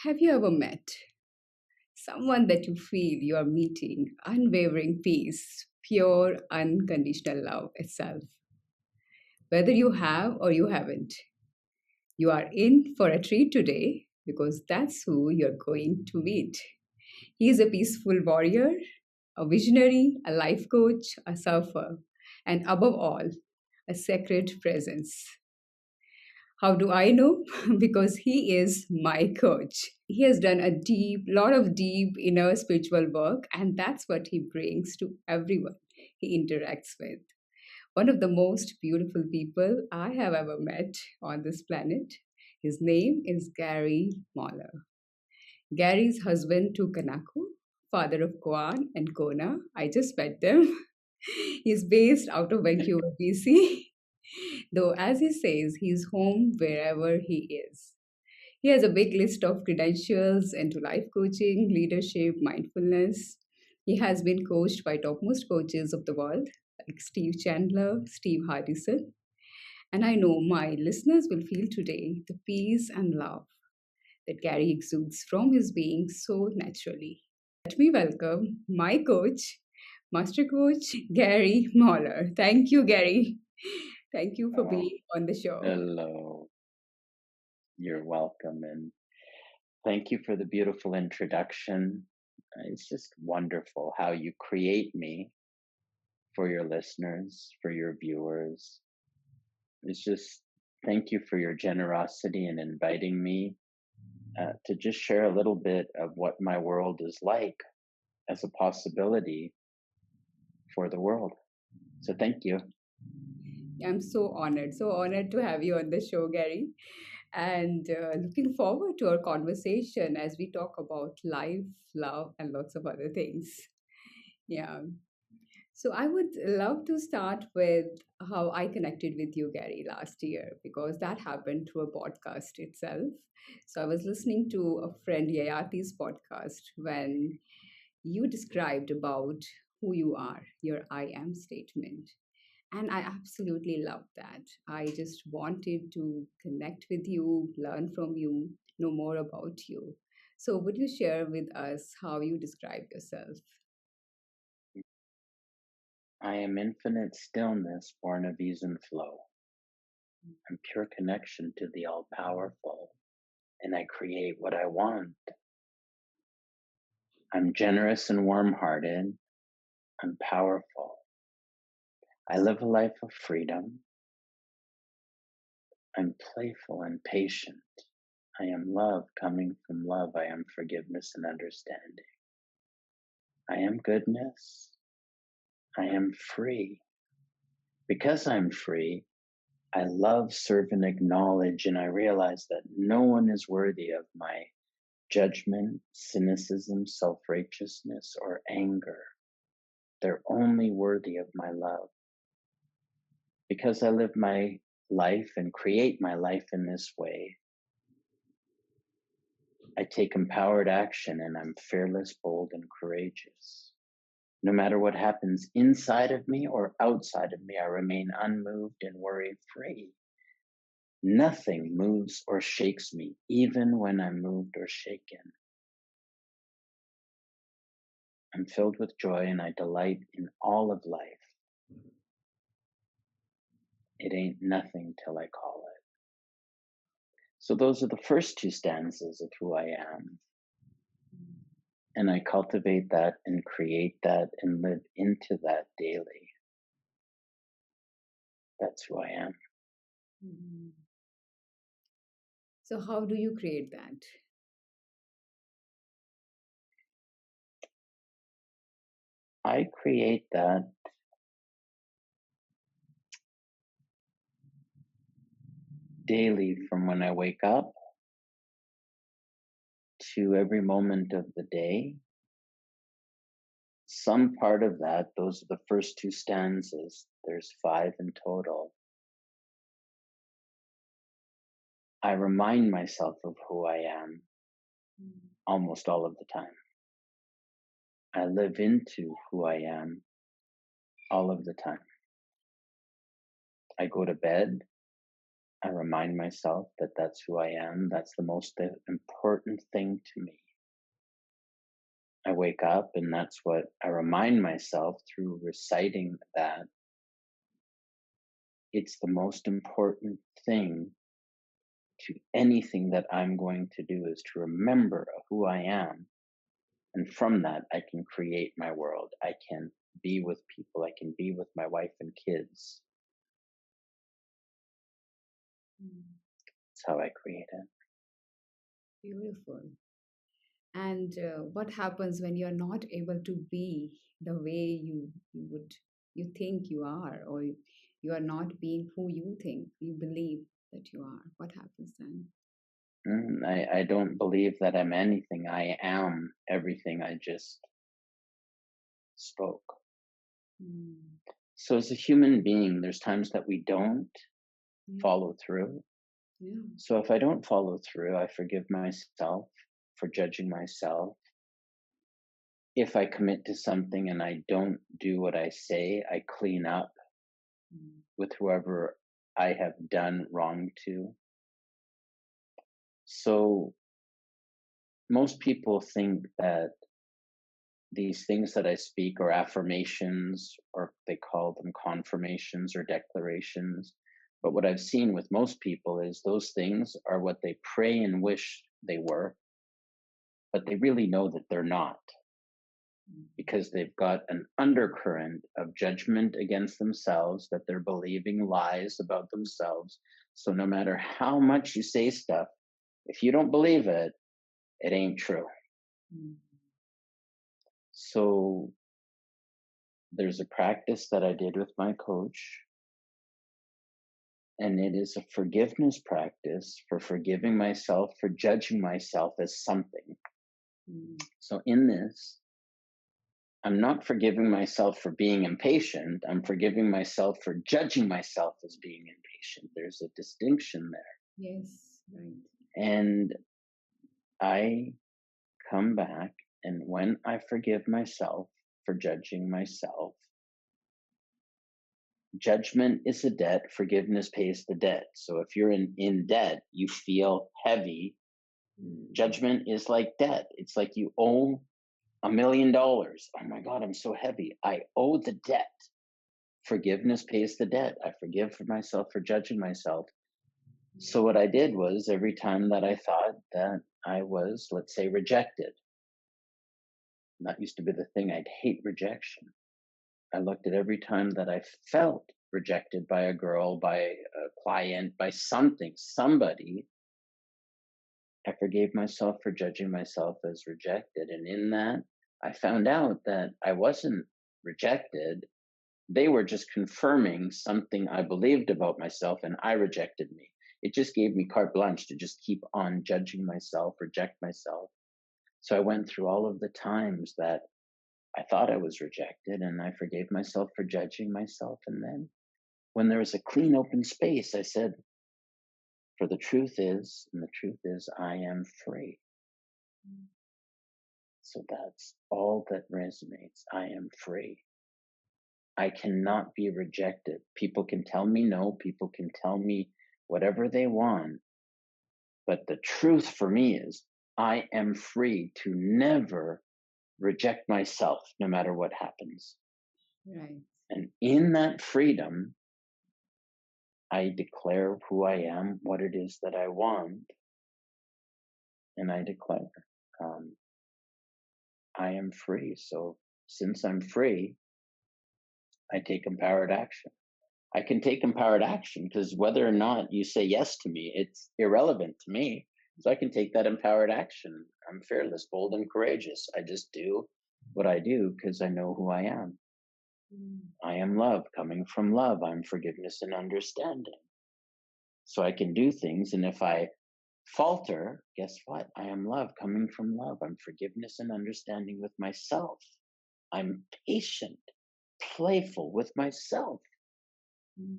Have you ever met someone that you feel you are meeting unwavering peace, pure, unconditional love itself? Whether you have or you haven't, you are in for a treat today because that's who you're going to meet. He is a peaceful warrior, a visionary, a life coach, a surfer, and above all, a sacred presence. How do I know? Because he is my coach. He has done a lot of deep inner spiritual work, and that's what he brings to everyone he interacts with. One of the most beautiful people I have ever met on this planet. His name is Gary Mahler. Gary's husband to Kanako, father of Koan and Kona. I just met them. He's based out of Vancouver, BC. Though, as he says, he's home wherever he is. He has a big list of credentials into life coaching, leadership, mindfulness. He has been coached by topmost coaches of the world like Steve Chandler, Steve Hardison. And I know my listeners will feel today the peace and love that Gary exudes from his being so naturally. Let me welcome my coach, Master Coach Gary Mahler. Thank you, Gary. Thank you for Oh, being on the show. hello. You're welcome. And thank you for the beautiful introduction. It's just wonderful how you create me for your listeners, for your viewers. It's just thank you for your generosity in inviting me to just share a little bit of what my world is like as a possibility for the world. So thank you. I'm so honored to have you on the show, Gary, and looking forward to our conversation as we talk about life, love, and lots of other things. Yeah. So I would love to start with how I connected with you, Gary, last year, because that happened through a podcast itself. So I was listening to a friend Yayati's podcast when you described about who you are, your I am statement. And I absolutely love that. I just wanted to connect with you, learn from you, know more about you. So, would you share with us how you describe yourself? I am infinite stillness born of ease and flow. I'm pure connection to the all powerful, and I create what I want. I'm generous and warm hearted. I'm powerful. I live a life of freedom. I'm playful and patient. I am love coming from love. I am forgiveness and understanding. I am goodness. I am free. Because I'm free, I love, serve, and acknowledge, and I realize that no one is worthy of my judgment, cynicism, self righteousness, or anger. They're only worthy of my love. Because I live my life and create my life in this way, I take empowered action and I'm fearless, bold, and courageous. No matter what happens inside of me or outside of me, I remain unmoved and worry free. Nothing moves or shakes me, even when I'm moved or shaken. I'm filled with joy and I delight in all of life. It ain't nothing till I call it. So those are the first two stanzas of who I am. And I cultivate that and create that and live into that daily. That's who I am. Mhm. So, how do you create that? I create that daily from when I wake up to every moment of the day. Some part of that, those are the first two stanzas, there's five in total. I remind myself of who I am almost all of the time. I live into who I am all of the time. I go to bed I remind myself that that's who I am. That's the most important thing to me. I wake up, and that's what I remind myself through reciting that it's the most important thing to anything that I'm going to do is to remember who I am. And from that, I can create my world. I can be with people. I can be with my wife and kids. Mm. That's how I create it. Beautiful. And what happens when you're not able to be the way you think you are, or you are not being who you think you believe that you are? What happens then? I don't believe that I'm anything. I am everything I just spoke. Mm. So, as a human being, there's times that we don't Yeah. follow through. Yeah. So, if I don't follow through, I forgive myself for judging myself. If I commit to something and I don't do what I say, I clean up Mm. with whoever I have done wrong to. So, most people think that these things that I speak are affirmations, or they call them confirmations or declarations. But what I've seen with most people is those things are what they pray and wish they were, but they really know that they're not, Mm. because they've got an undercurrent of judgment against themselves, that they're believing lies about themselves. So no matter how much you say stuff, if you don't believe it, it ain't true. Mm. So there's a practice that I did with my coach, and it is a forgiveness practice for forgiving myself for judging myself as something. Mm. So in this, I'm not forgiving myself for being impatient. I'm forgiving myself for judging myself as being impatient. There's a distinction there. Yes, right. And I come back, and when I forgive myself for judging myself, judgment is a debt, forgiveness pays the debt. So if you're in debt, you feel heavy. Mm. Judgment is like debt. It's like you owe $1 million. Oh my God, I'm so heavy. I owe the debt. Forgiveness pays the debt. I forgive for myself for judging myself. So what I did was, every time that I thought that I was, let's say, rejected, and that used to be the thing, I'd hate rejection. I looked at every time that I felt rejected by a girl, by a client, by something, somebody, I forgave myself for judging myself as rejected. And in that, I found out that I wasn't rejected. They were just confirming something I believed about myself, and I rejected me. It just gave me carte blanche to just keep on judging myself, reject myself. So I went through all of the times that I thought I was rejected, and I forgave myself for judging myself. And then when there was a clean, open space, I said, for the truth is, and the truth is, I am free. Mm. So that's all that resonates. I am free. I cannot be rejected. People can tell me no, people can tell me whatever they want. But the truth for me is, I am free to never reject myself, no matter what happens. Right. And in that freedom, I declare who I am, what it is that I want, and I declare, um, I am free. So since I'm free, I take empowered action. I can take empowered action because whether or not you say yes to me, it's irrelevant to me. So I can take that empowered action. I'm fearless, bold, and courageous. I just do what I do because I know who I am. Mm. I am love, coming from love. I'm forgiveness and understanding. So I can do things. And if I falter, guess what? I am love, coming from love. I'm forgiveness and understanding with myself. I'm patient, playful with myself.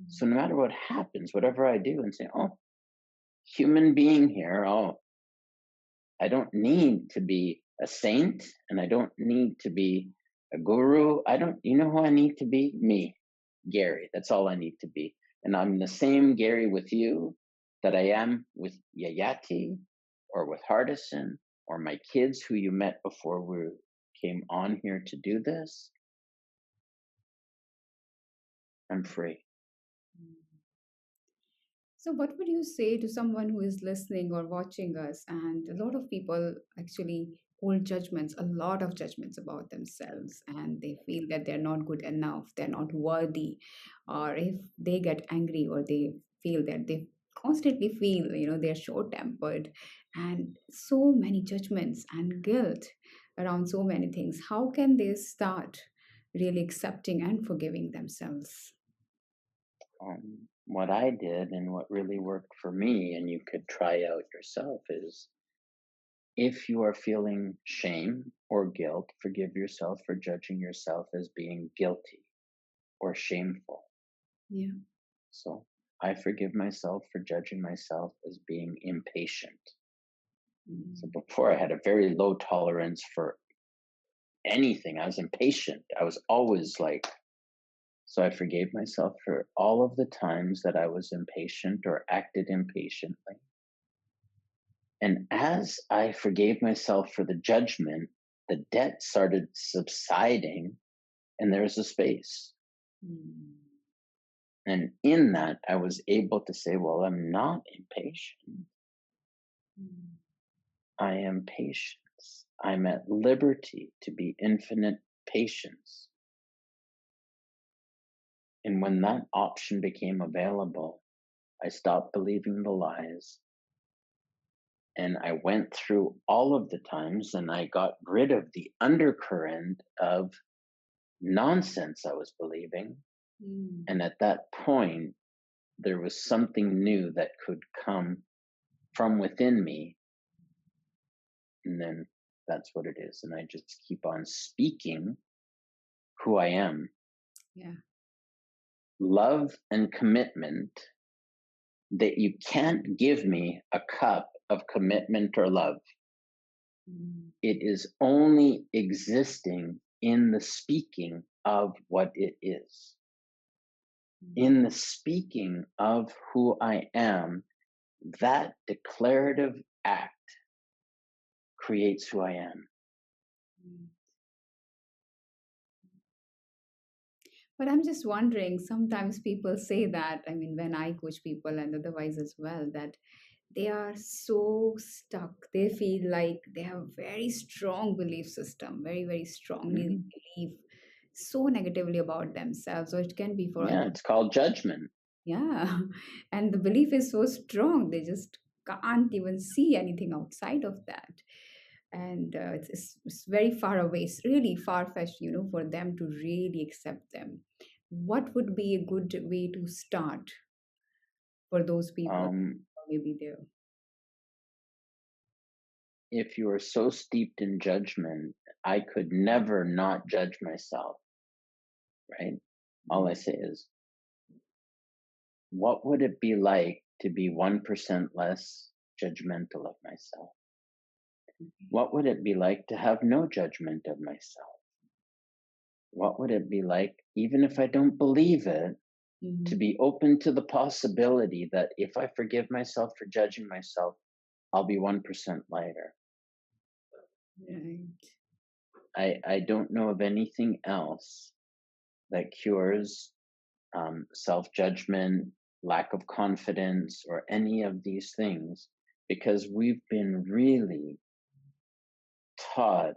So Mm. no matter what happens, whatever I do, and say, oh, human being here, oh, I don't need to be a saint, and I don't need to be a guru. I don't, you know who I need to be? Me, Gary. That's all I need to be. And I'm the same Gary with you that I am with Yayati or with Hardison or my kids who you met before we came on here to do this, I'm free. So, what would you say to someone who is listening or watching us? And a lot of people actually hold judgments, a lot of judgments about themselves, and they feel that they're not good enough, they're not worthy, or if they get angry or they feel that they constantly feel, they're short tempered, and so many judgments and guilt around so many things. How can they start really accepting and forgiving themselves? What I did and what really worked for me, and you could try out yourself, is if you are feeling shame or guilt, forgive yourself for judging yourself as being guilty or shameful. Yeah. So I forgive myself for judging myself as being impatient. So Mm. before I had a very low tolerance for anything. I was impatient. I was always like, so I forgave myself for all of the times that I was impatient or acted impatiently. And as I forgave myself for the judgment, the debt started subsiding and there was a space. Mm. And in that, I was able to say, well, I'm not impatient. Mm. I am patience. I'm at liberty to be infinite patience. And when that option became available, I stopped believing the lies and I went through all of the times and I got rid of the undercurrent of nonsense I was believing. Mm. And at that point, there was something new that could come from within me. And then that's what it is. And I just keep on speaking who I am. Yeah. Love and commitment, that you can't give me a cup of commitment or love. Mm. It is only existing in the speaking of what it is. Mm. In the speaking of who I am, that declarative act creates who I am. Mm. But I'm just wondering, sometimes people say that, I mean, when I coach people and otherwise as well, that they are so stuck. They feel like they have very strong belief system, very, very strongly Mhm. believe so negatively about themselves, or it can be for Yeah, other. it's called judgment. Yeah. And the belief is so strong, they just can't even see anything outside of that. And it's very far away. It's really far-fetched, for them to really accept them. What would be a good way to start for those people? Um, Maybe there. if you are so steeped in judgment, I could never not judge myself, right? All I say is, what would it be like to be 1% less judgmental of myself? What would it be like to have no judgment of myself? What would it be like, even if I don't believe it, to Mhm. be open to the possibility that if I forgive myself for judging myself, I'll be 1% lighter? Right. I don't know of anything else that cures self judgment, lack of confidence, or any of these things, because we've been really taught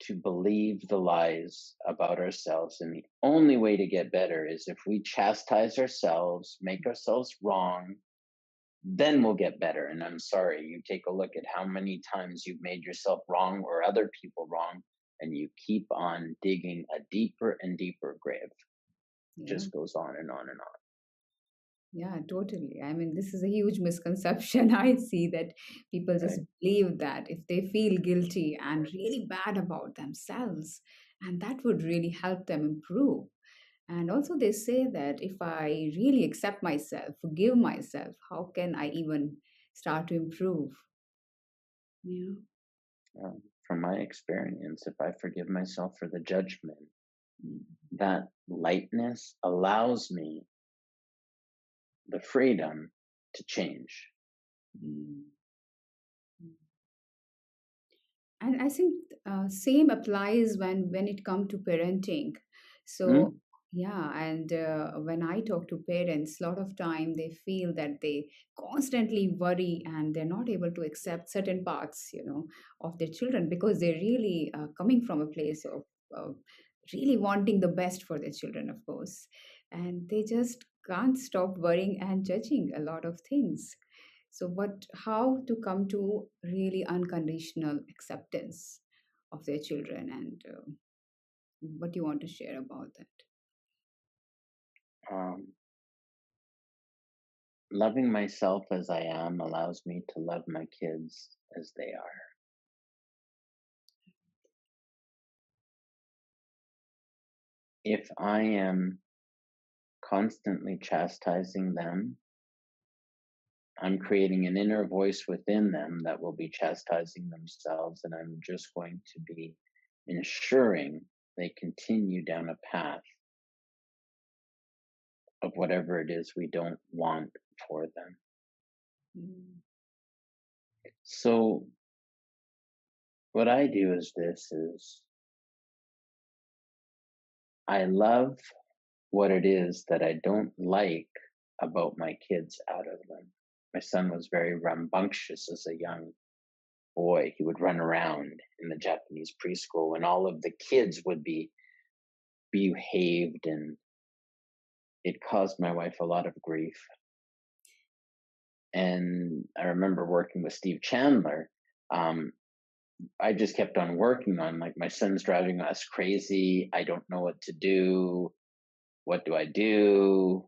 to believe the lies about ourselves. And the only way to get better is if we chastise ourselves, make ourselves wrong, then we'll get better. And I'm sorry, you take a look at how many times you've made yourself wrong or other people wrong, and you keep on digging a deeper and deeper grave. Yeah. Just goes on and on and on. Yeah, totally. I mean, this is a huge misconception. I see that people just Right? believe that if they feel guilty and really bad about themselves, and that would really help them improve. And also, they say that if I really accept myself, forgive myself, how can I even start to improve? Yeah. From my experience, if I forgive myself for the judgment, Mm. that lightness allows me the freedom to change. Mm. And I think same applies when it comes to parenting. So Mm? yeah, and when I talk to parents, a lot of time they feel that they constantly worry and they're not able to accept certain parts, of their children, because they're really coming from a place of really wanting the best for their children, of course, and they just can't stop worrying and judging a lot of things. So, how to come to really unconditional acceptance of their children, and what do you want to share about that? Um, Loving myself as I am allows me to love my kids as they are. If I am constantly chastising them, I'm creating an inner voice within them that will be chastising themselves, and I'm just going to be ensuring they continue down a path of whatever it is we don't want for them. Mm. So what I do is this is I love what it is that I don't like about my kids out of them. My son was very rambunctious as a young boy. He would run around in the Japanese preschool and all of the kids would be behaved, and it caused my wife a lot of grief. And I remember working with Steve Chandler. Um, I just kept on working on, like, my son's driving us crazy. I don't know what to do. What do I do?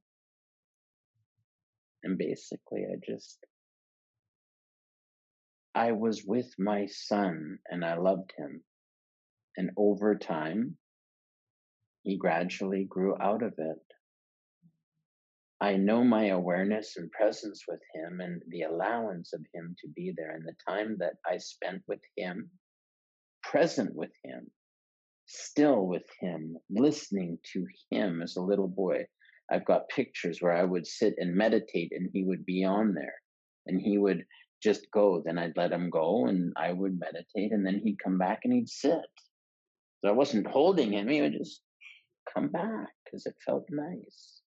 And basically, I was with my son and I loved him. And over time, he gradually grew out of it. I know my awareness and presence with him and the allowance of him to be there and the time that I spent with him, present with him, still with him, listening to him as a little boy. I've got pictures where I would sit and meditate and he would be on there and he would just go. Then I'd let him go and I would meditate and then he'd come back and he'd sit. So I wasn't holding him, he would just come back because it felt nice.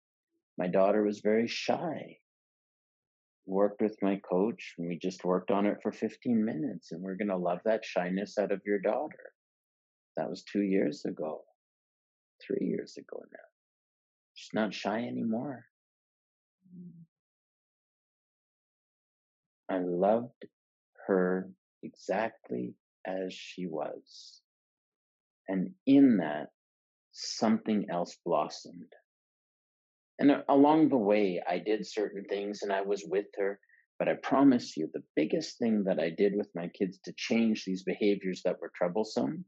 My daughter was very shy. Worked with my coach and we just worked on it for 15 minutes and we're going to love that shyness out of your daughter. That was 2 years ago, 3 years ago now. She's not shy anymore. I loved her exactly as she was. And in that, something else blossomed. And along the way, I did certain things and I was with her. But I promise you, the biggest thing that I did with my kids to change these behaviors that were troublesome,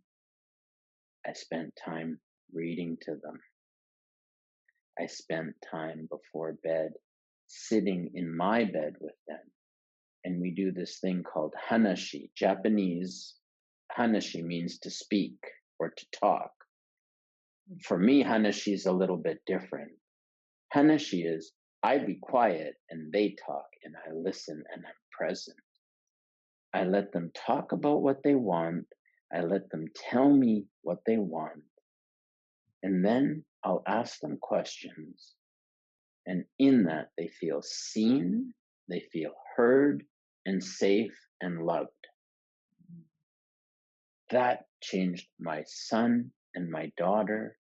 I spent time reading to them. I spent time before bed sitting in my bed with them. And we do this thing called hanashi. Japanese hanashi means to speak or to talk. For me, hanashi is a little bit different. Hanashi is I be quiet and they talk and I listen and I'm present. I let them talk about what they want. I let them tell me what they want. And then I'll ask them questions. And in that, they feel seen, they feel heard, and safe and loved. That changed my son and my daughter.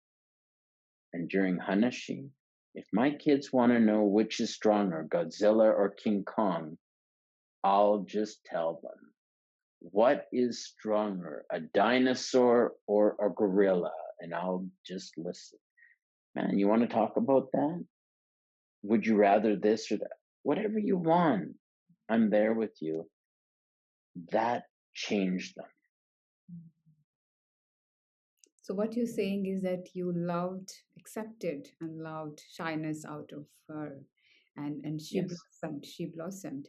And during Hanashi, if my kids want to know which is stronger, Godzilla or King Kong, I'll just tell them. What is stronger, a dinosaur or a gorilla? And I'll just listen. Man, you want to talk about that? Would you rather this or that? Whatever you want, I'm there with you. That changed them. So, what you're saying is that you loved, accepted, and loved shyness out of her, and she Yes. blossomed. She blossomed.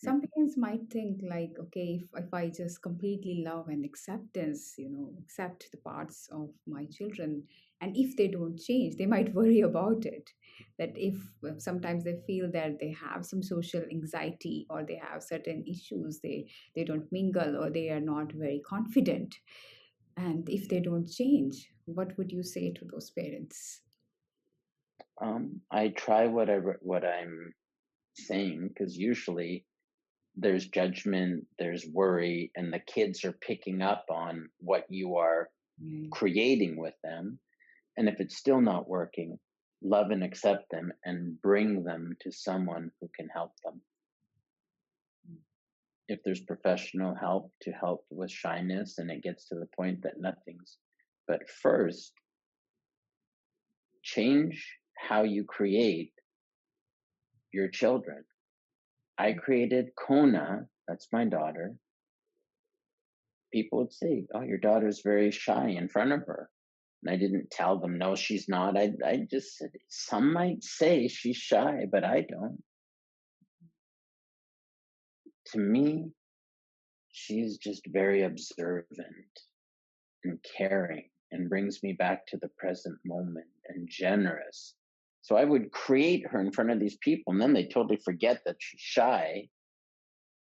some parents might think like, okay, if I just completely love and acceptance, accept the parts of my children, and if they don't change, they might worry about it. That if sometimes they feel that they have some social anxiety or they have certain issues, they don't mingle or they are not very confident, and if they don't change, what would you say to those parents? I try what I'm saying, because usually there's judgment, there's worry, and the kids are picking up on what you are Right. creating with them. And if it's still not working, love and accept them and bring them to someone who can help them. If there's professional help to help with shyness and it gets to the point that nothing's, but first, change how you create your children. I created Kona, that's my daughter. People would say, "Oh, your daughter's very shy in front of her." And I didn't tell them, "No, she's not." I just said, "Some might say she's shy, but I don't. To me, she's just very observant and caring and brings me back to the present moment and generous." So I would create her in front of these people, and then they totally forget that she's shy.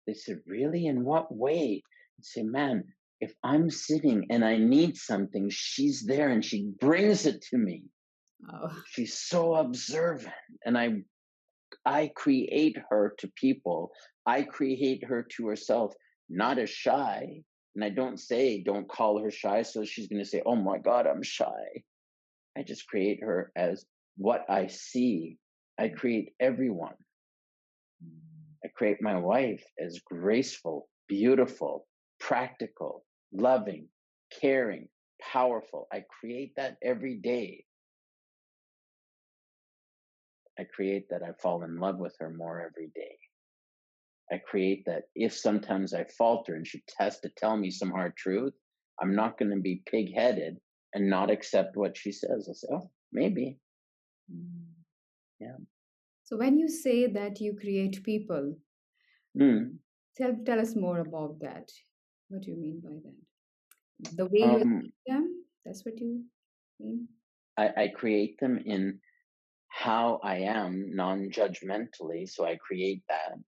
They said, "Really? In what way?" I say, "Man, if I'm sitting and I need something, she's there and she brings it to me. Oh. She's so observant." And I create her to people. I create her to herself, not as shy. And I don't say, don't call her shy. So she's going to say, "Oh my God, I'm shy." I just create her as what I see. I create everyone. I create my wife as graceful, beautiful, practical, loving, caring, powerful. I create that every day. I create that I fall in love with her more every day. I create that if sometimes I falter and she has to tell me some hard truth, I'm not going to be pig headed and not accept what she says. I'll say, "Oh, maybe." Mm. Yeah. So when you say that you create people, Mm. tell us more about that. What do you mean by that? The way you Um, see them, that's what you mean? I create them in how I am non judgmentally. So I create that.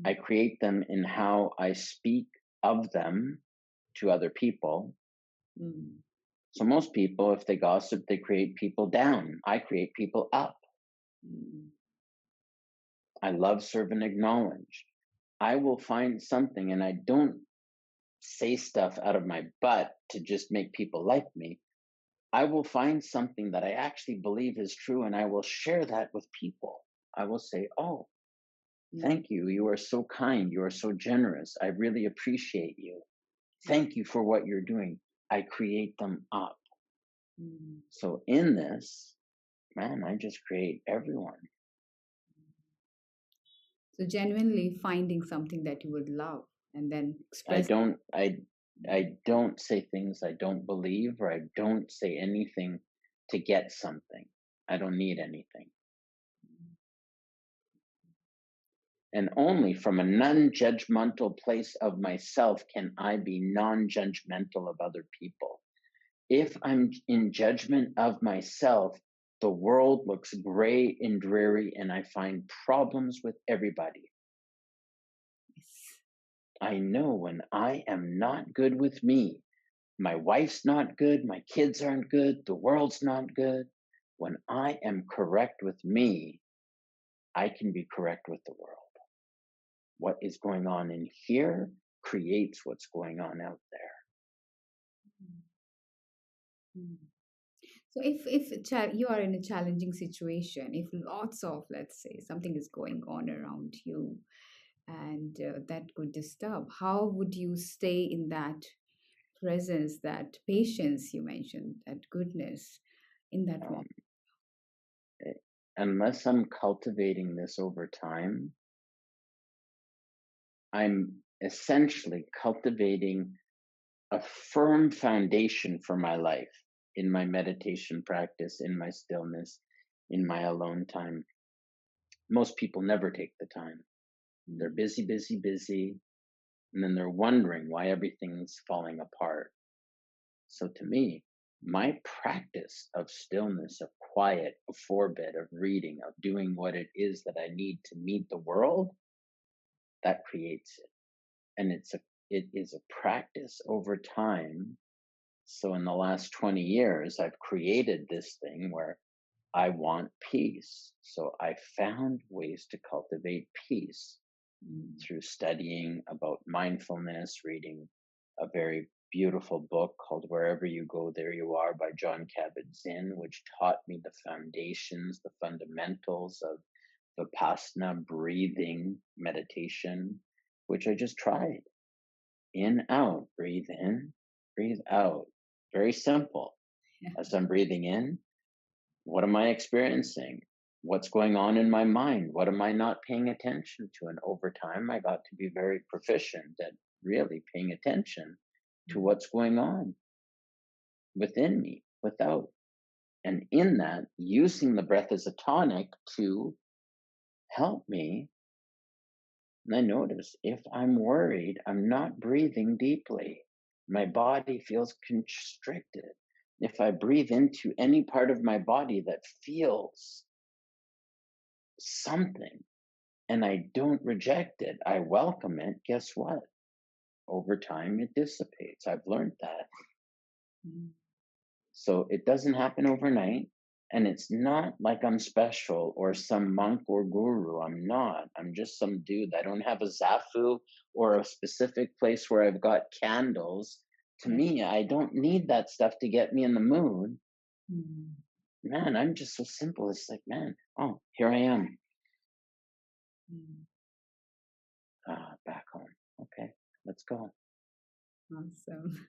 I Mm. create them in how I speak of them to other people. Mm. So most people, if they gossip, they create people down. I create people up. Mm. I love, serve, and acknowledge. I will find something, and I don't say stuff out of my butt to just make people like me. I will find something that I actually believe is true, and I will share that with people. I will say, "Oh, Mm. thank you. You are so kind. You are so generous. I really appreciate you. Thank you for what you're doing." I create them up. Mm. So in this, man, I just create everyone. So genuinely finding something that you would love and then I express. don't I I don't say things I don't believe, or I don't say anything to get something. I don't need anything. And only from a non-judgmental place of myself can I be non-judgmental of other people. If I'm in judgment of myself, the world looks gray and dreary, and I find problems with everybody. Yes. I know when I am not good with me, my wife's not good, my kids aren't good, the world's not good. When I am correct with me, I can be correct with the world. What is going on in here creates what's going on out there. Mm. So if you are in a challenging situation, if lots of, let's say, something is going on around you, and that could disturb, how would you stay in that presence, that patience you mentioned, that goodness in that Um, moment? Unless I'm cultivating this over time, I'm essentially cultivating a firm foundation for my life in my meditation practice, in my stillness, in my alone time. Most people never take the time. They're Mm. busy, busy, busy, and then they're wondering why everything's falling apart. So to me, my practice of stillness, of quiet, of forbid, of reading, of doing what it is that I need to meet the world, that creates it. And it is a practice over time. So in the last 20 years, I've created this thing where I want peace. So I found ways to cultivate peace Mm. through studying about mindfulness, reading a very beautiful book called Wherever You Go, There You Are by John Kabat-Zinn, which taught me the foundations, the fundamentals of Vipassana breathing meditation, which I just tried. In, out, breathe in, breathe out. Very simple. Yeah. As I'm breathing in, what am I experiencing? What's going on in my mind? What am I not paying attention to? And over time, I got to be very proficient at really paying attention to Mm. what's going on within me, without. And in that, using the breath as a tonic to help me. And I notice if I'm worried, I'm not breathing deeply. My body feels constricted. If I breathe into any part of my body that feels something, and I don't reject it, I welcome it, guess what? Over time, it dissipates. I've learned that. Mm. So it doesn't happen overnight. And it's not like I'm special or some monk or guru. I'm not. I'm just some dude. I don't have a zafu or a specific place where I've got candles. To Yeah. me, I don't need that stuff to get me in the mood. Mm. Man, I'm just so simple. It's like, man, oh, here I am. Mm. Back home. Okay, let's go. Awesome.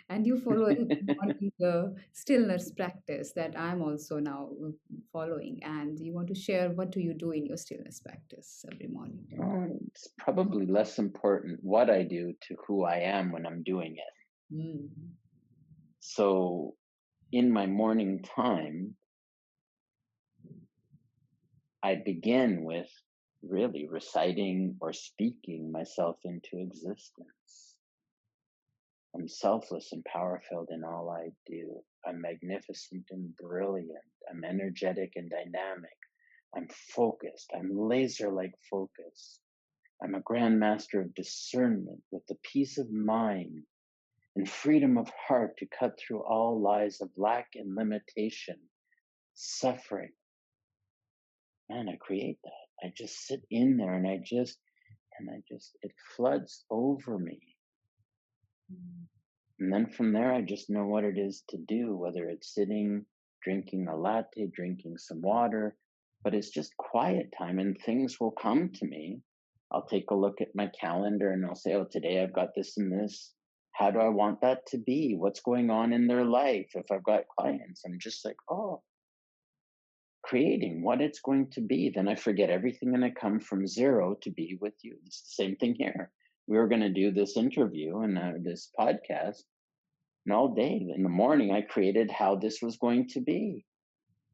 And you follow every morning the stillness practice that I'm also now following. And you want to share what do you do in your stillness practice every morning? It's probably less important what I do to who I am when I'm doing it. Mm. So in my morning time, I begin with really reciting or speaking myself into existence. I'm selfless and power filled in all I do. I'm magnificent and brilliant. I'm energetic and dynamic. I'm focused. I'm laser like focused. I'm a grand master of discernment with the peace of mind and freedom of heart to cut through all lies of lack and limitation, suffering. Man, I create that. I just sit in there and it floods over me. Mm. And then from there, I just know what it is to do, whether it's sitting, drinking a latte, drinking some water, but it's just quiet time and things will come to me. I'll take a look at my calendar and I'll say, oh, today I've got this and this. How do I want that to be? What's going on in their life? If I've got clients, I'm just like, oh, creating what it's going to be. Then I forget everything and I come from zero to be with you. It's the same thing here. We were going to do this interview and this podcast, and all day in the morning, I created how this was going to be.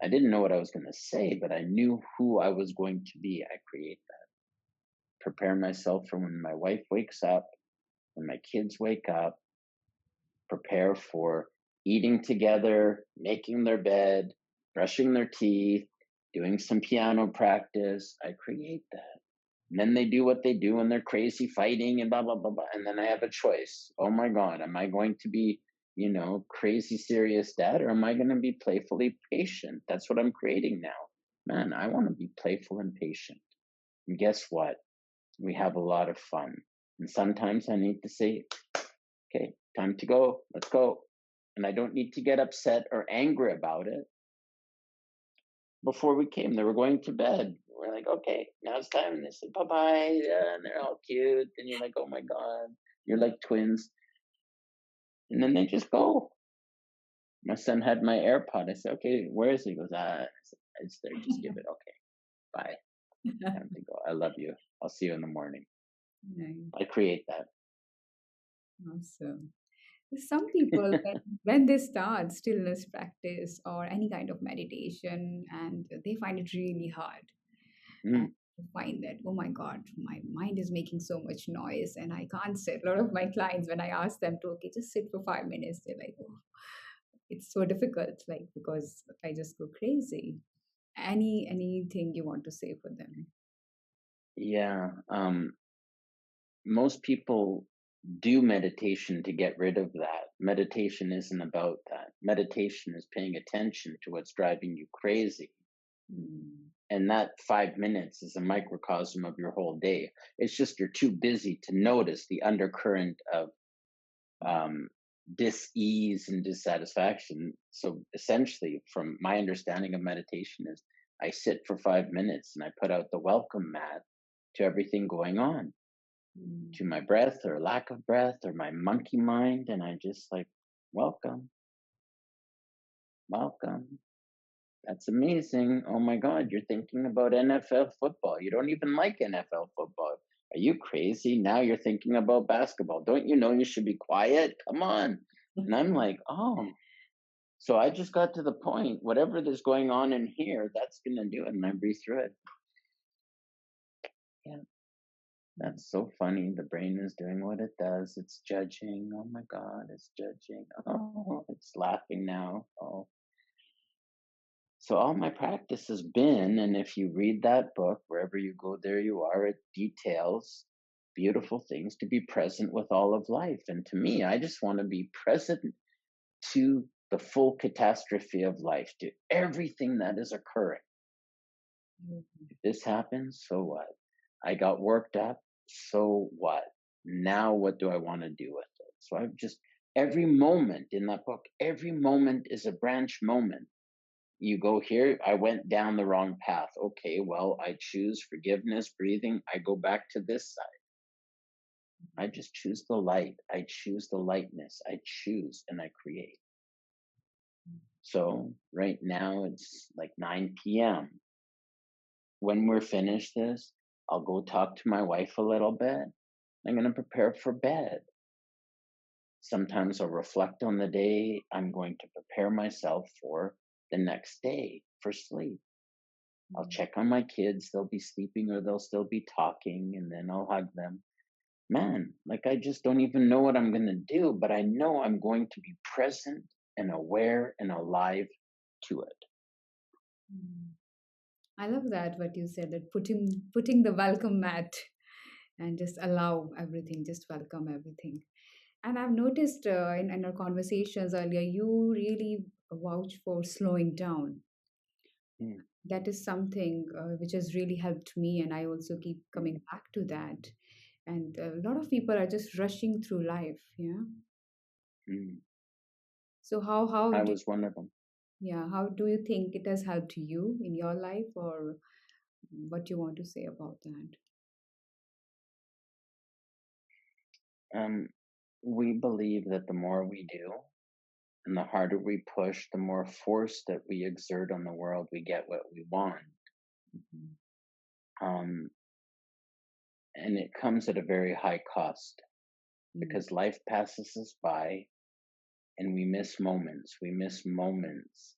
I didn't know what I was going to say, but I knew who I was going to be. I create that. Prepare myself for when my wife wakes up, when my kids wake up, prepare for eating together, making their bed, brushing their teeth, doing some piano practice. I create that. And then they do what they do and they're crazy fighting and blah, blah, blah, blah. And then I have a choice. Oh my God, am I going to be, crazy serious dad or am I going to be playfully patient? That's what I'm creating now. Man, I want to be playful and patient. And guess what? We have a lot of fun. And sometimes I need to say, okay, time to go. Let's go. And I don't need to get upset or angry about it. Before we came, they were going to bed. We're like, okay, now it's time. And they said, bye bye. Yeah, and they're all cute. And you're like, oh my God, you're like twins. And then they just go. My son had my AirPod. I said, okay, where is he? He goes, it's there. Just give it. Okay, bye. Time to go. I love you. I'll see you in the morning. Nice. I create that. Awesome. Some people, when they start stillness practice or any kind of meditation, and they find it really hard. And Mm. to find that, oh my God, my mind is making so much noise and I can't sit. A lot of my clients, when I ask them to, okay, just sit for 5 minutes, they're like, oh, it's so difficult, like, because I just go crazy. Anything you want to say for them? Yeah. Most people do meditation to get rid of that. Meditation isn't about that. Meditation is paying attention to what's driving you crazy. Mm. And that 5 minutes is a microcosm of your whole day. It's just you're too busy to notice the undercurrent of um, dis-ease and dissatisfaction. So essentially, from my understanding of meditation, is I sit for 5 minutes and I put out the welcome mat to everything going on, Mm. to my breath or lack of breath or my monkey mind, and I just like, welcome, welcome. That's amazing. Oh my God, you're thinking about NFL football. You don't even like NFL football. Are you crazy? Now you're thinking about basketball. Don't you know you should be quiet? Come on. And I'm like, oh. So I just got to the point, whatever is going on in here, that's going to do it. And I breathe through it. Yeah, that's so funny. The brain is doing what it does. It's judging. Oh my God, it's judging. Oh, it's laughing now. Oh. So all my practice has been, and if you read that book, wherever you go, there you are, it details beautiful things to be present with all of life. And to me, I just want to be present to the full catastrophe of life, to everything that is occurring. Mhm. If this happens, so what? I got worked up, so what? Now what do I want to do with it? So I've just, every moment in that book, every moment is a branch moment. You go here, I went down the wrong path. Okay, well, I choose forgiveness, breathing. I go back to this side. I just choose the light. I choose the lightness. I choose and I create. So right now it's like 9 p.m. When we're finished this, I'll go talk to my wife a little bit. I'm going to prepare for bed. Sometimes I'll reflect on the day. I'm going to prepare myself for the next day for sleep. I'll check on my kids. They'll be sleeping or they'll still be talking, and then I'll hug them. Man, like I just don't even know what I'm going to do, but I know I'm going to be present and aware and alive to it. Mm. I love that what you said, that putting the welcome mat and just allow everything, just welcome everything. And I've noticed in our conversations earlier, you really vouch for slowing down. Mm, That is something which has really helped me, and I also keep mm, coming back to that. And a lot of people are just rushing through life. Yeah. mm. So how I do, was one of them. yeah, how do you think it has helped you in your life, or what you want to say about that? Um, we believe that the more we do and the harder we push, the more force that we exert on the world, we get what we want. Mhm. Um, and it comes at a very high cost Mm. because life passes us by and we miss moments. We miss moments.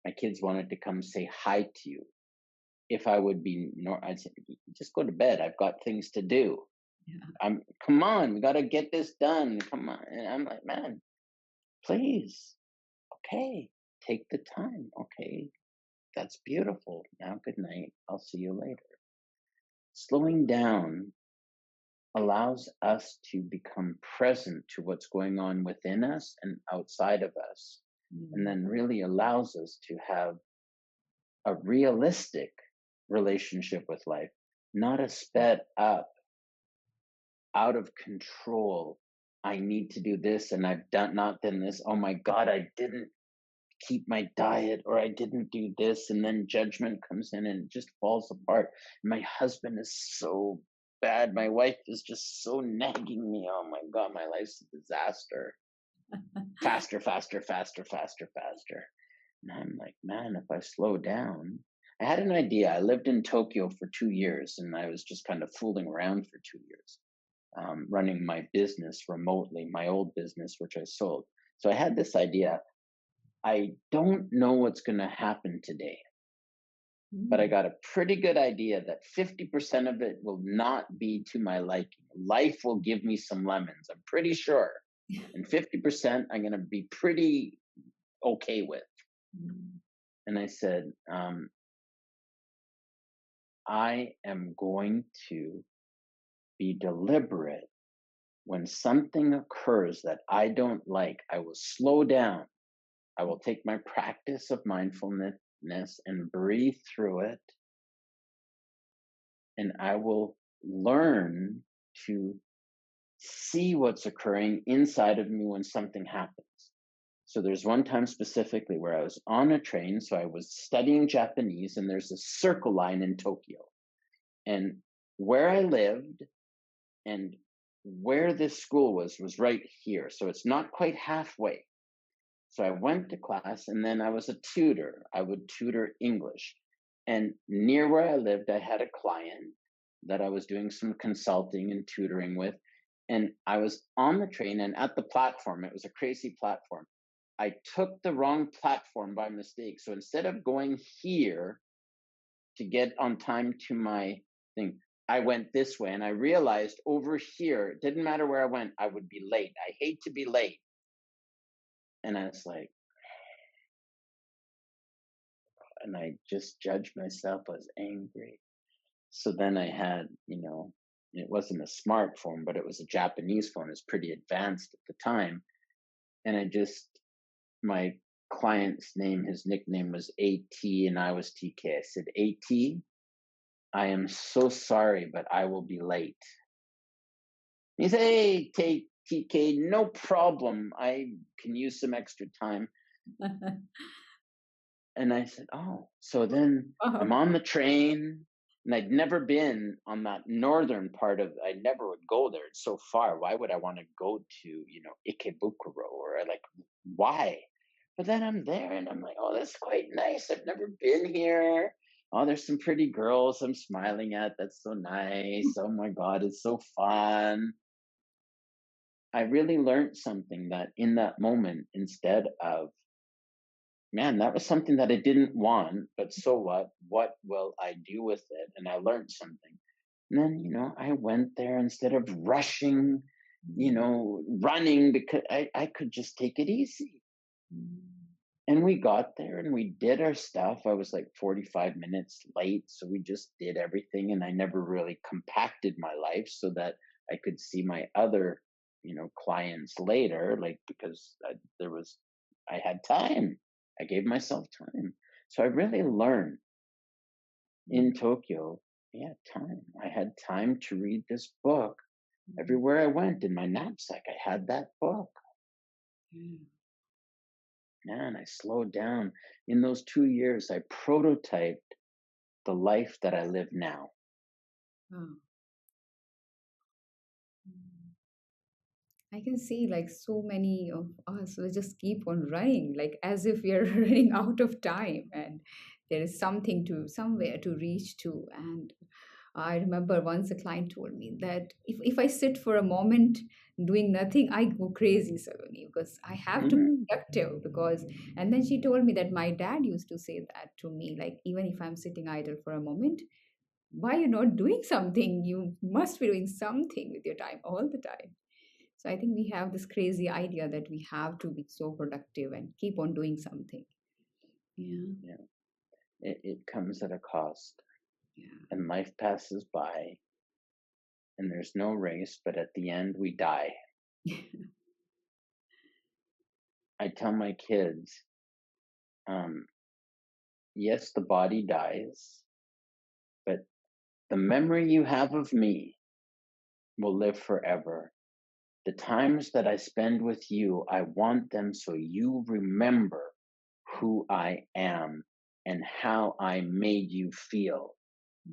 My kids wanted to come say hi to you. If I would be, I'd say, just go to bed. I've got things to do. Yeah. Come on, we got to get this done. Come on. And I'm like, man, please. Okay. Take the time. Okay. That's beautiful. Now, good night. I'll see you later. Slowing down allows us to become present to what's going on within us and outside of us, and Mm. then really allows us to have a realistic relationship with life, not a sped up, out of control. I need to do this and I've done not done this. Oh my God, I didn't keep my diet or I didn't do this. And then judgment comes in and it just falls apart. My husband is so bad. My wife is just so nagging me. Oh my God, my life's a disaster. Faster, faster, faster, faster, faster. And I'm like, man, if I slow down, I had an idea. I lived in Tokyo for 2 years and I was just kind of fooling around for 2 years, running my business remotely, my old business, which I sold. So I had this idea. I don't know what's going to happen today. but I Mm. got a pretty good idea that 50% of it will not be to my liking. Life will give me some lemons, I'm pretty sure. And 50% I'm going to be pretty okay with. Mm. And I said, I am going to be deliberate. When something occurs that I don't like, I will slow down. I will take my practice of mindfulness and breathe through it. And I will learn to see what's occurring inside of me when something happens. So there's one time specifically where I was on a train. So I was studying Japanese, and there's a circle line in Tokyo. And where I lived and where this school was right here. So it's not quite halfway. So I went to class, and then I was a tutor. I would tutor English. And near where I lived, I had a client that I was doing some consulting and tutoring with. And I was on the train, and at the platform, it was a crazy platform. I took the wrong platform by mistake. So instead of going here to get on time to my thing, I went this way, and I realized over here, it didn't matter where I went, I would be late. I hate to be late. And I was like, and I just judged myself as angry. So then I had, it wasn't a smartphone, but it was a Japanese phone. It was pretty advanced at the time. And my client's name, his nickname was AT, and I was TK. I said, AT, I am so sorry, but I will be late. He said, hey, TK, no problem. I can use some extra time. And I said, oh, so then I'm Wow. on the train, and I'd never been on that northern part of, I never would go there. It's so far. Why would I want to go to, Ikebukuro, or like, why? But then I'm there, and I'm like, oh, that's quite nice. I've never been here. Oh, there's some pretty girls I'm smiling at. That's so nice. Oh my God, it's so fun. I really learned something, that in that moment, instead of, man, that was something that I didn't want, but so what? What will I do with it? And I learned something. And then, I went there instead of rushing, Mm. running, because I could just take it easy. Mm. And we got there and we did our stuff. I was like 45 minutes late. So we just did everything. And I never really compacted my life so that I could see my other, clients later, like, because I had time. I gave myself time. So I really learned in Tokyo, yeah, time. I had time to read this book. Mm. Everywhere I went in my knapsack, I had that book. Mm. Man, I slowed down. In those 2 years, I prototyped the life that I live now. Wow. Mm. I can see like so many of us will just keep on running, like as if we are running out of time and there is something to somewhere to reach to. And I remember once a client told me that if I sit for a moment doing nothing, I go crazy, Saloni, because I have to be Hmm. productive. Because, and then she told me that my dad used to say that to me, like, even if I'm sitting idle for a moment, why you're not doing something? You must be doing something with your time all the time. So I think we have this crazy idea that we have to be so productive and keep on doing something. Yeah, Yeah, it comes at a cost, yeah. and life passes by, and there's no race, but at the end, we die. I tell my kids, um, yes, the body dies, but the memory you have of me will live forever. The times that I spend with you, I want them so you remember who I am and how I made you feel.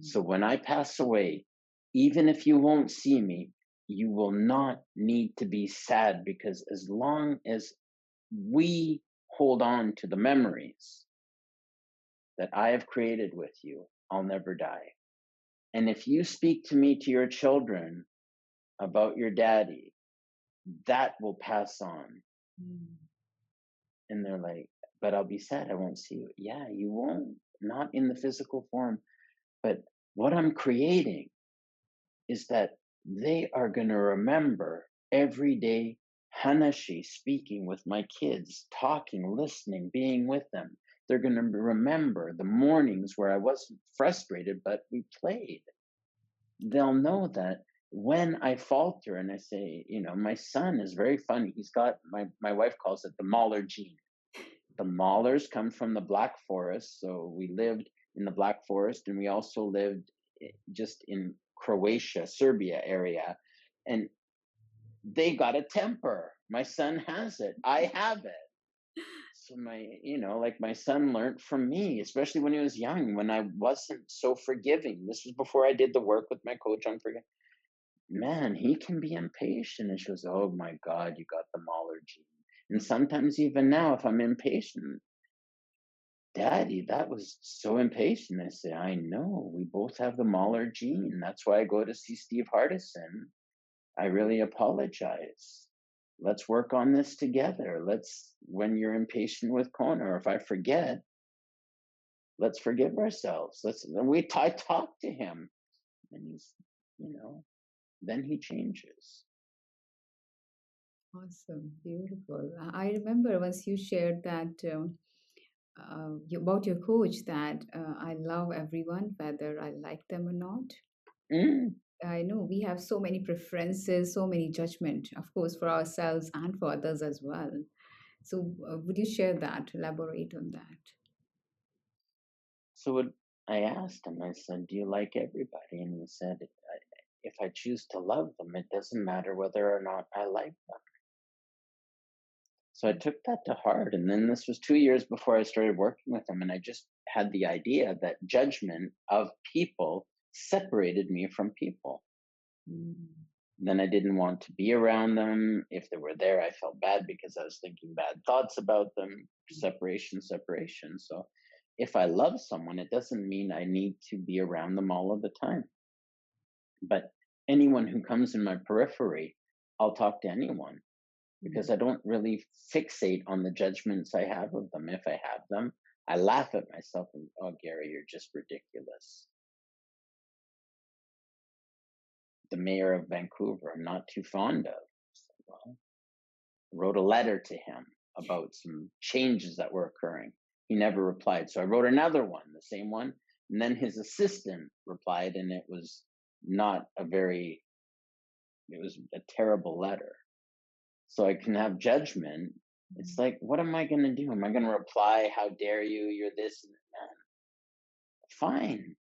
So when I pass away, even if you won't see me, you will not need to be sad, because as long as we hold on to the memories that I have created with you, I'll never die. And if you speak to me, to your children, about your daddy, that will pass on. Mm. And they're like, but I'll be sad. I won't see you. Yeah, you won't. not in the physical form, but what I'm creating is that they are going to remember every day Hanashi speaking with my kids, talking, listening, being with them. They're going to remember the mornings where I wasn't frustrated, but we played. They'll know that when I falter and I say, my son is very funny. He's got, my wife calls it the Mahler gene. The Mahlers come from the Black Forest. So we lived in the Black Forest, and we also lived just in Croatia, Serbia area. And they got a temper. My son has it. I have it. So my son learned from me, especially when he was young, when I wasn't so forgiving. This was before I did the work with my coach on forgiving. Man, he can be impatient. And she goes, oh my God, you got the Mahler gene. And sometimes even now, if I'm impatient, Daddy, that was so impatient. I say, I know, we both have the Mahler gene. That's why I go to see Steve Hardison. I really apologize. Let's work on this together. When you're impatient with Kona, or if I forget, let's forgive ourselves. I talk to him, and he's, then he changes. Awesome, beautiful. I remember once you shared that about your coach that I love everyone, whether I like them or not. Mm. I know we have so many preferences, so many judgment, of course, for ourselves and for others as well. So, would you share that? Elaborate on that. So I asked him, I said, do you like everybody? And he said, if I choose to love them, it doesn't matter whether or not I like them. So I took that to heart. And then this was 2 years before I started working with him. And I just had the idea that judgment of people separated me from people. Mm. Then I didn't want to be around them. If they were there, I felt bad because I was thinking bad thoughts about them. Separation, separation. So if I love someone, it doesn't mean I need to be around them all of the time. But anyone who comes in my periphery, I'll talk to anyone because I don't really fixate on the judgments I have of them. If I have them, I laugh at myself and, oh, Gary, you're just ridiculous. The mayor of Vancouver, I'm not too fond of. So, well, I wrote a letter to him about some changes that were occurring. He never replied. So I wrote another one, the same one. And then his assistant replied, and it was it was a terrible letter. So I can have judgment. It's like, what am I going to do? Am I going to reply, how dare you? You're this and that. Fine.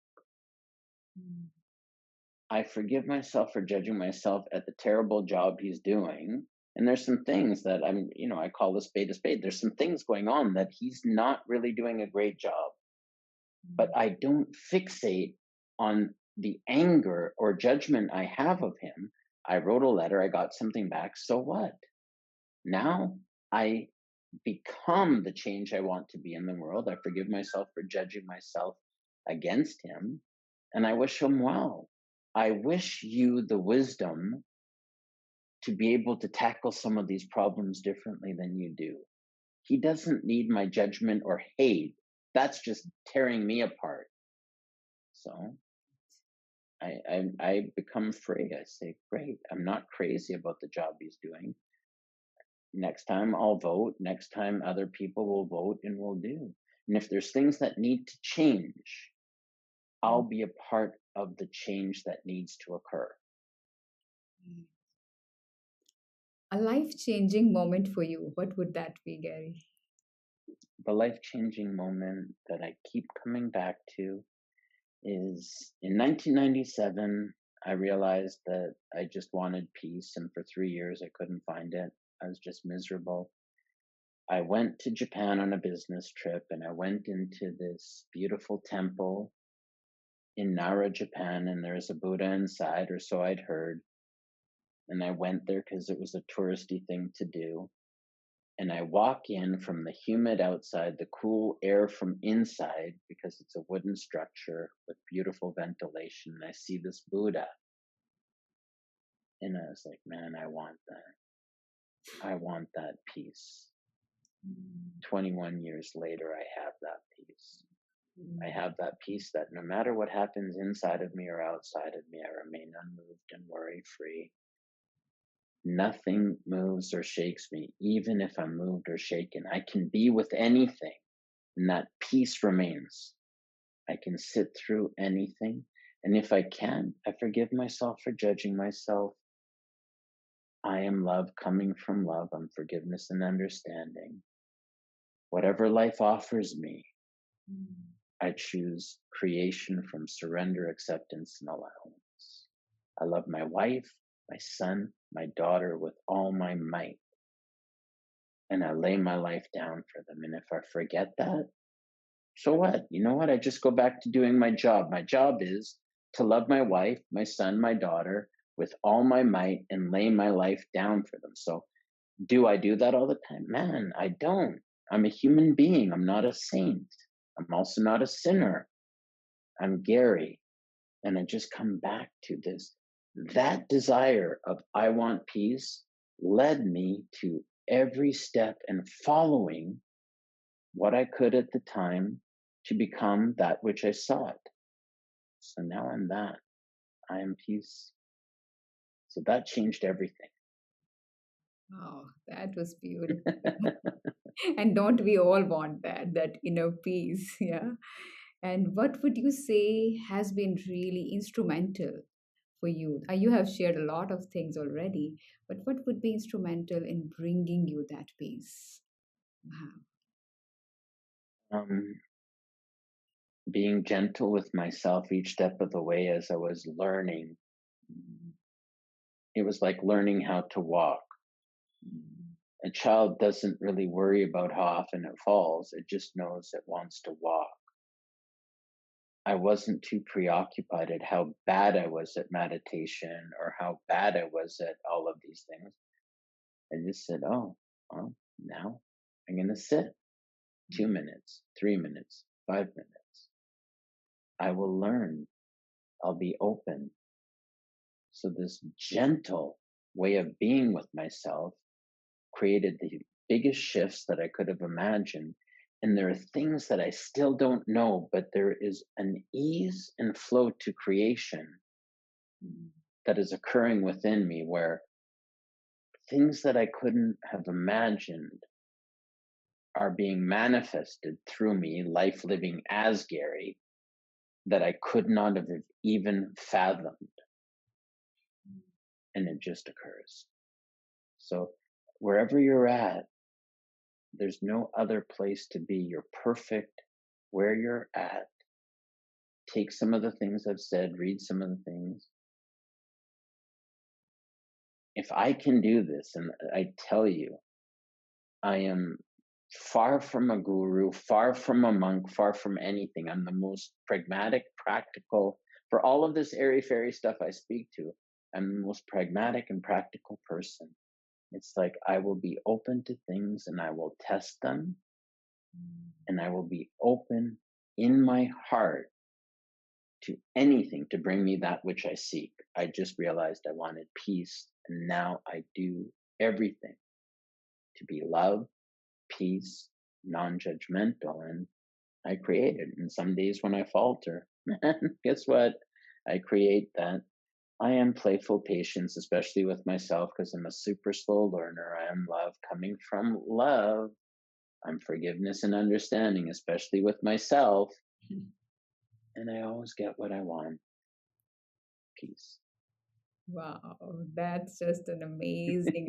I forgive myself for judging myself at the terrible job he's doing. And there's some things that I call a spade a spade. There's some things going on that he's not really doing a great job. But I don't fixate on the anger or judgment I have of him. I wrote a letter, I got something back. So what? Now I become the change I want to be in the world. I forgive myself for judging myself against him, and I wish him well. I wish you the wisdom to be able to tackle some of these problems differently than you do. He doesn't need my judgment or hate. That's just tearing me apart. So I become free. I say, great, I'm not crazy about the job he's doing. Next time I'll vote. Next time other people will vote, and we'll do. And if there's things that need to change, I'll be a part of the change that needs to occur. A life-changing moment for you, what would that be, Gary? The life-changing moment that I keep coming back to is in 1997, I realized that I just wanted peace. And for 3 years, I couldn't find it. I was just miserable. I went to Japan on a business trip, and I went into this beautiful temple in Nara, Japan, and there's a Buddha inside, or so I'd heard. And I went there because it was a touristy thing to do. And I walk in from the humid outside, the cool air from inside, because it's a wooden structure with beautiful ventilation. And I see this Buddha. And I was like, man, I want that. I want that peace. 21 years later, I have that peace. I Mm. have that peace that no matter what happens inside of me or outside of me, I remain unmoved and worry free. Nothing moves or shakes me, even if I'm moved or shaken. I can be with anything, and that peace remains. I can sit through anything. And if I can, I forgive myself for judging myself. I am love coming from love. I'm forgiveness and understanding. Whatever life offers me, Mm. I choose creation from surrender, acceptance, and allowance. I love my wife, my son, my daughter with all my might, and I lay my life down for them. And if I forget that, so what? You know what? I just go back to doing my job. My job is to love my wife, my son, my daughter with all my might and lay my life down for them. So, do I do that all the time? Man, I don't. I'm a human being. I'm not a saint. I'm also not a sinner. I'm Gary. And I just come back to this. That desire of I want peace led me to every step and following what I could at the time to become that which I sought. So now I'm that. I am peace. So that changed everything. Oh, that was beautiful. And don't we all want that, that inner peace? Yeah. And what would you say has been really instrumental for you? You have shared a lot of things already, but what would be instrumental in bringing you that peace? Wow. um, being gentle with myself each step of the way as I was learning. Mm, It was like learning how to walk. mm, A child doesn't really worry about how often it falls, it just knows it wants to walk. I wasn't too preoccupied at how bad I was at meditation or how bad I was at all of these things. I just said, oh, well, now I'm going to sit 2 minutes, 3 minutes, 5 minutes. I will learn. I'll be open. So, this gentle way of being with myself created the biggest shifts that I could have imagined. And there are things that I still don't know, but there is an ease and flow to creation mm, that is occurring within me where things that I couldn't have imagined are being manifested through me, life living as Gary, that I could not have even fathomed. And it just occurs. So, wherever you're at, there's no other place to be. You're perfect where you're at. Take some of the things I've said, read some of the things. If I can do this, and I tell you, I am far from a guru, far from a monk, far from anything. I'm the most pragmatic, practical, for all of this airy fairy stuff I speak to, I'm the most pragmatic and practical person. It's like I will be open to things and I will test them mm. and I will be open in my heart to anything to bring me that which I seek. I just realized I wanted peace, and now I do everything to be love, peace, non judgmental, and I create it. And some days when I falter, guess what? I create that. I am playful patience, especially with myself, because I'm a super slow learner. I am love coming from love. I'm forgiveness and understanding, especially with myself. And I always get what I want, peace. Wow, that's just an amazing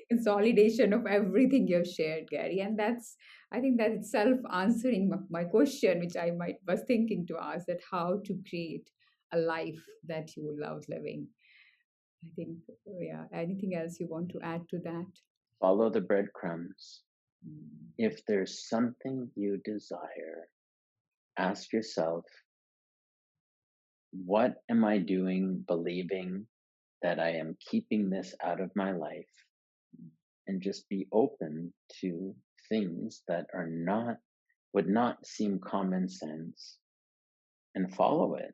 consolidation of everything you've shared, Gary. And that's, I think that itself answering my question, which I might was thinking to ask, that how to create a life that you love living. I think, yeah. Anything else you want to add to that? Follow the breadcrumbs. Mm. If there's something you desire, ask yourself, what am I doing, believing that I am keeping this out of my life? And just be open to things that are not, would not seem common sense, and follow it.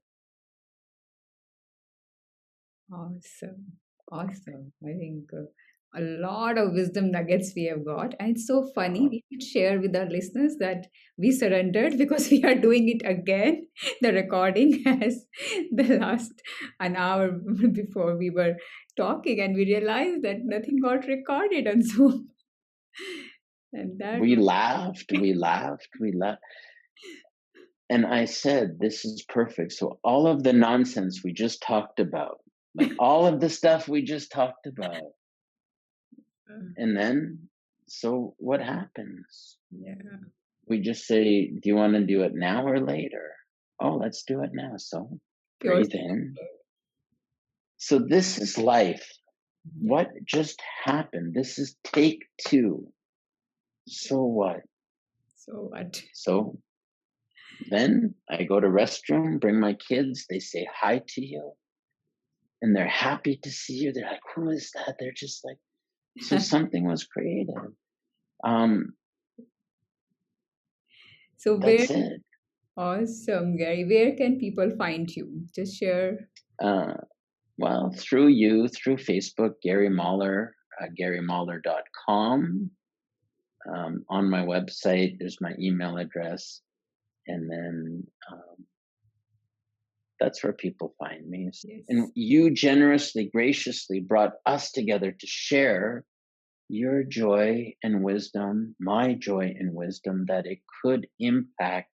Awesome. Awesome. I think a lot of wisdom nuggets we have got. And it's so funny. Oh, We should share with our listeners that we surrendered because we are doing it again. The recording has the last an hour before we were talking, and we realized that nothing got recorded on Zoom. And that we laughed, we laughed, we laughed. And I said, this is perfect. So all of the nonsense we just talked about, like all of the stuff we just talked about, uh, and then, so what happens? yeah, We just say, do you want to do it now or later? Oh, let's do it now. So pure. breathe in. So this is life. Yeah. What just happened? This is take two. So what? So what? So then I go to restroom, bring my kids, they say hi to you, and they're happy to see you. They're like, who is that? They're just like, so something was created. Um, So where? that's it. Awesome, Gary. Where can people find you? Just share. Uh, well, through you, through Facebook, Gary Mahler, GaryMahler.com. On my website, there's my email address. And then that's where people find me. And Yes. you generously, graciously brought us together to share your joy and wisdom, my joy and wisdom, that it could impact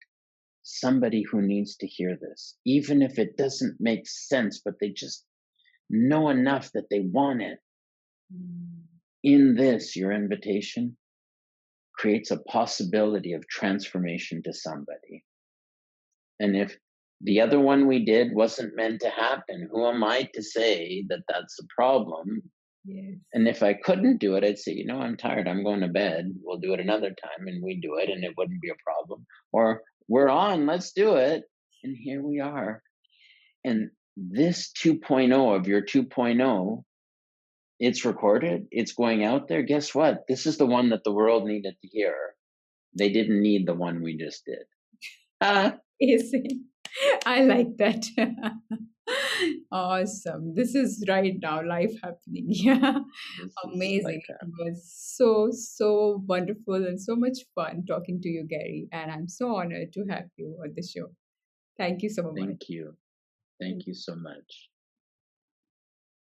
somebody who needs to hear this, even if it doesn't make sense, but they just know enough that they want it. Mm. In this, your invitation creates a possibility of transformation to somebody. And if the other one we did wasn't meant to happen, who am I to say that that's a problem? Yes. And if I couldn't do it, I'd say, I'm tired. I'm going to bed. We'll do it another time. And we do it and it wouldn't be a problem. Or we're on, let's do it. And here we are. And this 2.0 of your 2.0, it's recorded, it's going out there. Guess what? This is the one that the world needed to hear. They didn't need the one we just did. Ah, Amazing. I like that. Awesome. This is right now life happening. Yeah. this is Amazing. like It was so, so wonderful and so much fun talking to you, Gary. And I'm so honored to have you on the show. Thank you so much. thank you. Thank you so much.